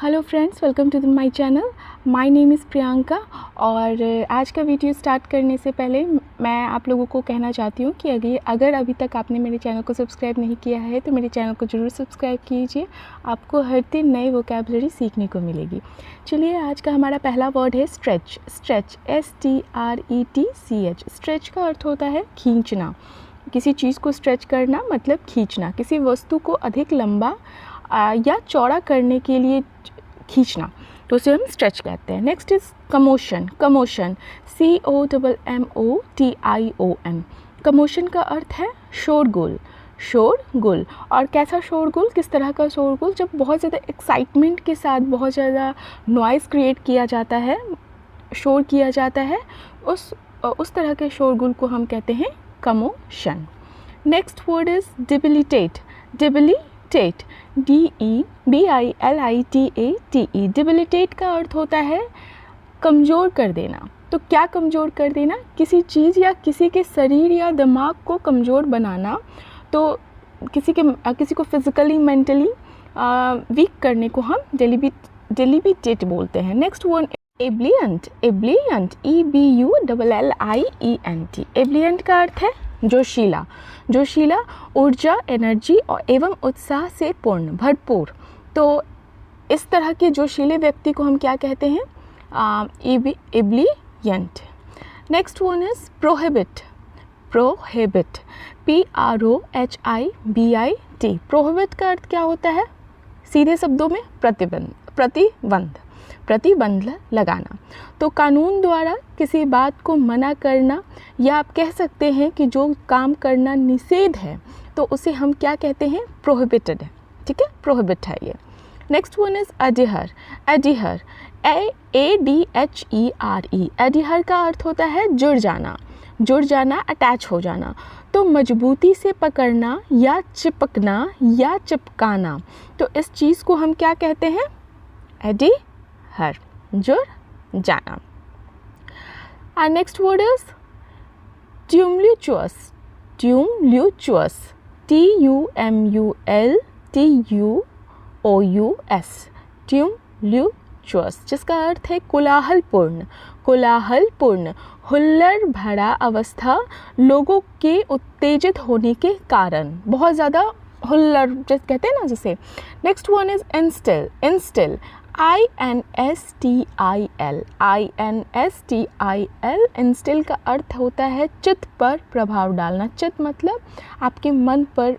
Hello friends, welcome to my channel. My name is Priyanka. और आज का वीडियो स्टार्ट करने से पहले मैं आप लोगों को कहना चाहती हूँ कि अगर अभी तक आपने मेरे चैनल को सब्सक्राइब नहीं किया है तो मेरे चैनल को ज़रूर सब्सक्राइब कीजिए। आपको हर दिन नई वोकैबुलरी सीखने को मिलेगी। चलिए, आज का हमारा पहला वर्ड है स्ट्रेच। Stretch STRETCH। स्ट्रेच का अर्थ होता है खींचना। किसी चीज़ को स्ट्रेच करना मतलब खींचना, किसी वस्तु को अधिक लंबा या चौड़ा करने के लिए खींचना, तो उसे हम स्ट्रेच कहते हैं। Next is commotion. Commotion COMMOTION। Commotion का अर्थ है शोरगुल। शोरगुल। और कैसा शोरगुल, किस तरह का शोरगुल? जब बहुत ज़्यादा एक्साइटमेंट के साथ बहुत ज़्यादा नॉइज़ क्रिएट किया जाता है, शोर किया जाता है, उस तरह के शोरगुल को हम कहते हैं commotion. Next word is debilitate. Debilitate DEBILITATE। Debilitate का अर्थ होता है कमज़ोर कर देना। तो क्या कमज़ोर कर देना? किसी चीज़ या किसी के शरीर या दिमाग को कमज़ोर बनाना। तो किसी को फिज़िकली मेंटली वीक करने को हम डिबिलिटेट बोलते हैं। Next one ebullient. Ebullient EBULLIENT। Ebullient का अर्थ है जोशीला। जोशीला, ऊर्जा, एनर्जी और एवं उत्साह से पूर्ण, भरपूर। तो इस तरह के जोशीले व्यक्ति को हम क्या कहते हैं? Ebullient. Next one is prohibit. Prohibit PROHIBIT। Prohibit का अर्थ क्या होता है? सीधे शब्दों में प्रतिबंध, प्रतिबंध, प्रतिबंध लगाना। तो कानून द्वारा किसी बात को मना करना, या आप कह सकते हैं कि जो काम करना निषेध है तो उसे हम क्या कहते हैं? प्रोहिबिटेड है। ठीक है, प्रोहिबिट है ये। Next one is adhere. Adhere ADHERE। Adhere का अर्थ होता है जुड़ जाना। जुड़ जाना, अटैच हो जाना। तो मजबूती से पकड़ना या चिपकना या चिपकाना। तो इस चीज़ को हम क्या कहते हैं? अडिहर, जुड़ जाना। Our next word is tumultuous. Tumultuous TUMULTUOUS। tumultuous जिसका अर्थ है कोलाहलपूर्ण। कोलाहलपूर्ण, हुल्लड़ भरा अवस्था, लोगों के उत्तेजित होने के कारण, बहुत ज़्यादा हुल्लड़ जैसे कहते हैं ना, जैसे। Next one is instil. Instil INSTIL। Instil का अर्थ होता है चित्त पर प्रभाव डालना। चित्त मतलब आपके मन पर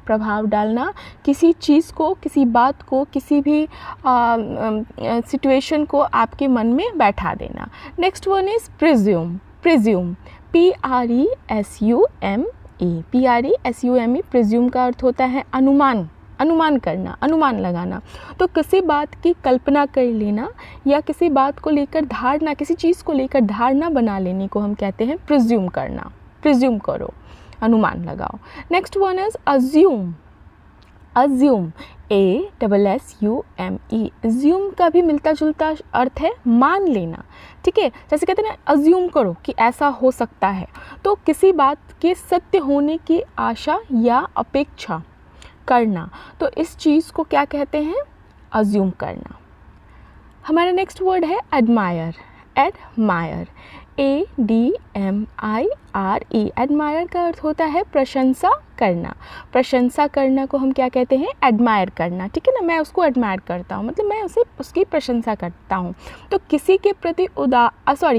प्रभाव डालना, किसी चीज़ को, किसी बात को, किसी भी सिचुएशन को आपके मन में बैठा देना। Next one is presume. Presume PRESUME। Presume का अर्थ होता है अनुमान, अनुमान करना, अनुमान लगाना। तो किसी बात की कल्पना कर लेना या किसी बात को लेकर धारणा, किसी चीज़ को लेकर धारणा बना लेने को हम कहते हैं प्रिज्यूम करना। प्रिज्यूम करो, अनुमान लगाओ। Next one is assume. Assume ASSUME। Assume का भी मिलता जुलता अर्थ है मान लेना। ठीक है, जैसे कहते हैं ना, अज्यूम करो कि ऐसा हो सकता है। तो किसी बात के सत्य होने की आशा या अपेक्षा करना। तो इस चीज़ को क्या कहते हैं? अज्यूम करना। हमारा नेक्स्ट वर्ड है एडमायर। Admire ADMIRE। एडमायर का अर्थ होता है प्रशंसा करना। प्रशंसा करना को हम क्या कहते हैं? एडमायर करना। ठीक है ना, मैं उसको एडमायर करता हूँ, मतलब मैं उसकी प्रशंसा करता हूँ। तो किसी के प्रति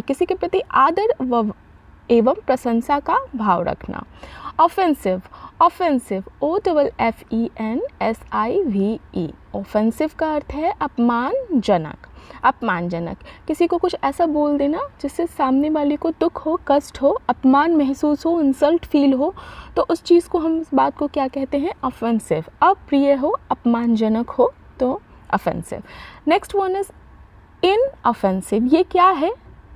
किसी के प्रति आदर एवं प्रशंसा का भाव रखना। ऑफेंसिव। Offensive OFFENSIVE। ऑफेंसिव का अर्थ है अपमानजनक। अपमानजनक, किसी को कुछ ऐसा बोल देना जिससे सामने वाले को दुख हो, कष्ट हो, अपमान महसूस हो, इंसल्ट फील हो। तो उस चीज़ को हम, इस बात को क्या कहते हैं? ऑफेंसिव। अप्रिय हो, अपमानजनक हो तो offensive. Next one is inoffensive. ये क्या है?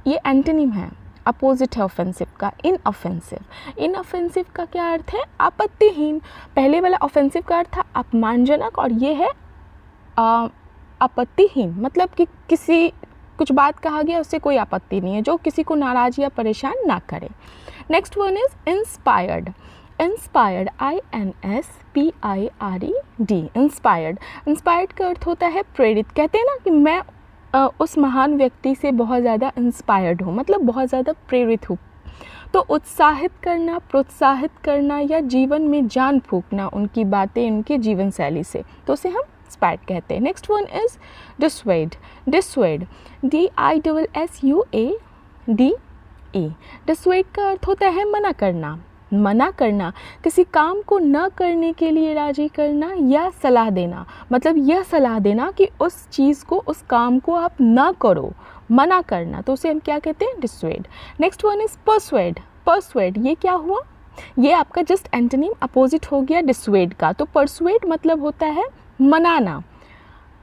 ये एंटोनिम है, अपोजिट है ऑफेंसिव का, इनऑफेंसिव। इनऑफेंसिव का क्या अर्थ है? आपत्तिहीन। पहले वाला ऑफेंसिव का अर्थ था अपमानजनक और ये है आपत्तिहीन, मतलब कि कुछ बात कहा गया उससे कोई आपत्ति नहीं है, जो किसी को नाराज़ या परेशान ना करे। Next one is inspired. Inspired, INSPIRED, inspired. Inspired का अर्थ होता है प्रेरित। कहते हैं ना कि मैं उस महान व्यक्ति से बहुत ज़्यादा इंस्पायर्ड हूँ, मतलब बहुत ज़्यादा प्रेरित हूँ। तो उत्साहित करना, प्रोत्साहित करना या जीवन में जान फूंकना उनकी बातें, उनके जीवन शैली से, तो उसे हम इंस्पायर्ड कहते हैं। Next one is dissuade, dissuade, DISSUADE। Dissuade का अर्थ होता है मना करना, मना करना, किसी काम को न करने के लिए राजी करना या सलाह देना, मतलब यह सलाह देना कि उस चीज़ को, उस काम को आप न करो, मना करना, तो उसे हम क्या कहते हैं, dissuade. Next one is persuade, persuade, ये क्या हुआ, ये आपका जस्ट एंटोनिम अपोजिट हो गया डिसवेड का। तो परसुएड मतलब होता है मनाना,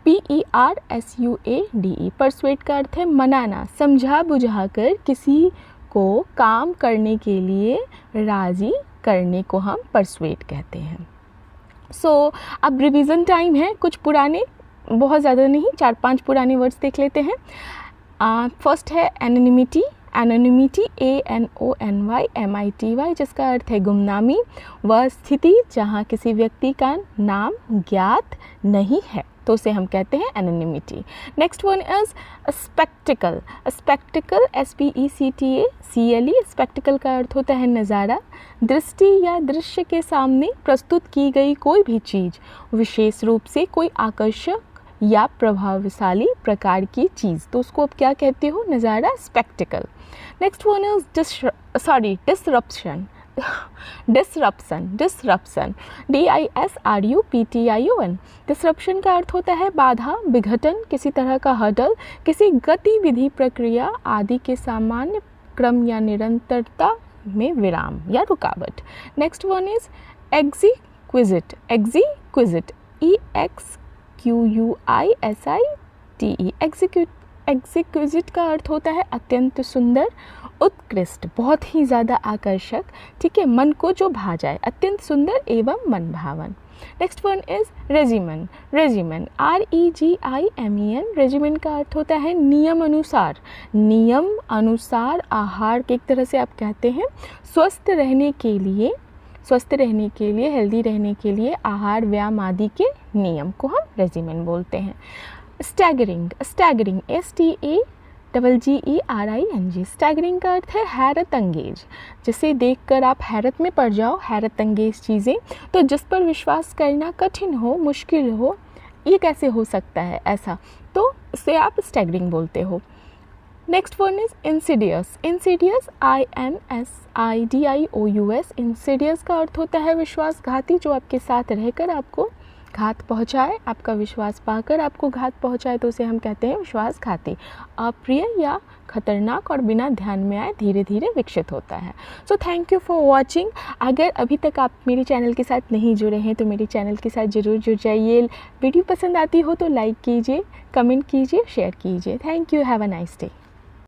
PERSUADE, परसुएड का अर्थ है मनाना, समझा बुझा कर किसी को काम करने के लिए राज़ी करने को हम परसुएड कहते हैं। सो अब रिवीजन टाइम है, कुछ पुराने, बहुत ज़्यादा नहीं, 4-5 पुराने वर्ड्स देख लेते हैं। फर्स्ट है एनोनिमिटी, एनोनिमिटी ANONYMITY, जिसका अर्थ है गुमनामी, वह स्थिति जहाँ किसी व्यक्ति का नाम ज्ञात नहीं है, तो उसे हम कहते हैं anonymity. Next one is spectacled, spectacled SPECTACLE, spectacled का अर्थ होता है नज़ारा, दृष्टि या दृश्य के सामने प्रस्तुत की गई कोई भी चीज़, विशेष रूप से कोई आकर्षक या प्रभावशाली प्रकार की चीज़, तो उसको आप क्या कहते हो, नज़ारा, spectacled. Next one is disruption, disruption, disruption, DISRUPTION, disruption का अर्थ होता है बाधा, विघटन, किसी तरह का हर्डल, किसी गतिविधि, प्रक्रिया आदि के सामान्य क्रम या निरंतरता में विराम या रुकावट। नेक्स्ट वन इज एक्जिक्विजिट, एक्जिक्विजिट, EXQUISITE, एक्जिक्विजिट का अर्थ होता है अत्यंत सुंदर, उत्कृष्ट, बहुत ही ज़्यादा आकर्षक, ठीक है, मन को जो भा जाए, अत्यंत सुंदर एवं मन भावन। Next one is regimen, regimen, REGIMEN, regimen का अर्थ होता है नियम अनुसार, नियम अनुसार आहार के एक तरह से आप कहते हैं, स्वस्थ रहने के लिए, स्वस्थ रहने के लिए, हेल्दी रहने के लिए आहार, व्यायाम आदि के नियम को हम रेजिमेन बोलते हैं। स्टैगरिंग, स्टैगरिंग, STAGGERING, स्टैगरिंग का अर्थ है हैरत अंगेज, जिसे देखकर आप हैरत में पड़ जाओ, हैरत अंगेज चीज़ें, तो जिस पर विश्वास करना कठिन हो, मुश्किल हो, ये कैसे हो सकता है ऐसा, तो इसे आप स्टैगरिंग बोलते हो। Next one is Insidious, Insidious, INSIDIOUS, Insidious का अर्थ होता है विश्वासघाती, जो आपके साथ रहकर आपको घात पहुंचाए, आपका विश्वास पाकर आपको घात पहुंचाए, तो उसे हम कहते हैं विश्वासघाती, अप्रिय या खतरनाक और बिना ध्यान में आए धीरे धीरे विकसित होता है। So thank you for watching. अगर अभी तक आप मेरे चैनल के साथ नहीं जुड़े हैं तो मेरे चैनल के साथ ज़रूर जुड़ जाइए। वीडियो पसंद आती हो तो लाइक कीजिए, कमेंट कीजिए, शेयर कीजिए। Thank you, have a nice day.